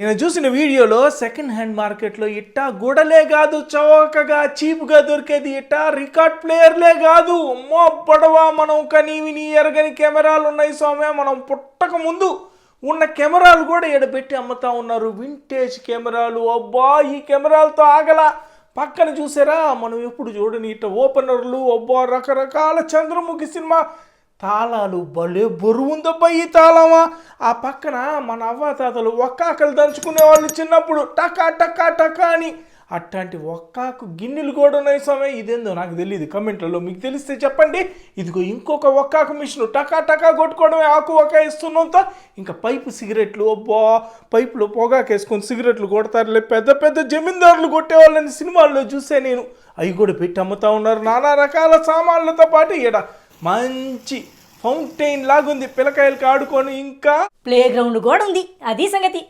నేను చూసిన వీడియోలో సెకండ్ హ్యాండ్ మార్కెట్లో ఇట్టా గుడలే కాదు, చౌకగా చీప్గా దొరికేది ఇట్టా రికార్డ్ ప్లేయర్లే కాదు, అమ్మో పడవా మనం కనీవిని ఎరగని కెమెరాలు ఉన్నాయి సౌమ్య. మనం పుట్టక ముందు ఉన్న కెమెరాలు కూడా ఎడబెట్టి అమ్ముతా ఉన్నారు, వింటేజ్ కెమెరాలు. అబ్బా ఈ కెమెరాలతో ఆగల. పక్కన చూసారా మనం ఎప్పుడు చూడని ఇట్ట ఓపెనర్లు, అబ్బా రకరకాల చంద్రముఖి సినిమా తాళాలు. భలే బరువు ఉందబ్బా ఈ తాళమా. ఆ పక్కన మన అవ్వాతాతలు ఒక్కాకలు దంచుకునే వాళ్ళు చిన్నప్పుడు టకా టకా టకా అని. అట్లాంటి ఒక్కాకు గిన్నెలు కూడా ఉన్నాయి సమయం. ఇదేందో నాకు తెలియదు, కమెంట్లలో మీకు తెలిస్తే చెప్పండి. ఇదిగో ఇంకొక ఒక్కాకు మిషన్, టకా టకా కొట్టుకోవడమే. ఆకు ఒక్క ఇస్తున్నంత ఇంకా పైపు సిగరెట్లు. అబ్బా పైపులో పొగాకేసుకొని సిగరెట్లు కొడతారులే, పెద్ద పెద్ద జమీందారులు కొట్టేవాళ్ళని సినిమాల్లో చూసే నేను. అవి కూడా పెట్టి అమ్ముతా ఉన్నారు నానా రకాల సామాన్లతో పాటు. ఈడ మంచి ఫౌంటైన్ లాగుంది, పిల్లకాయలకి ఆడుకొని ఇంకా ప్లే గ్రౌండ్ కూడా ఉంది. అది సంగతి.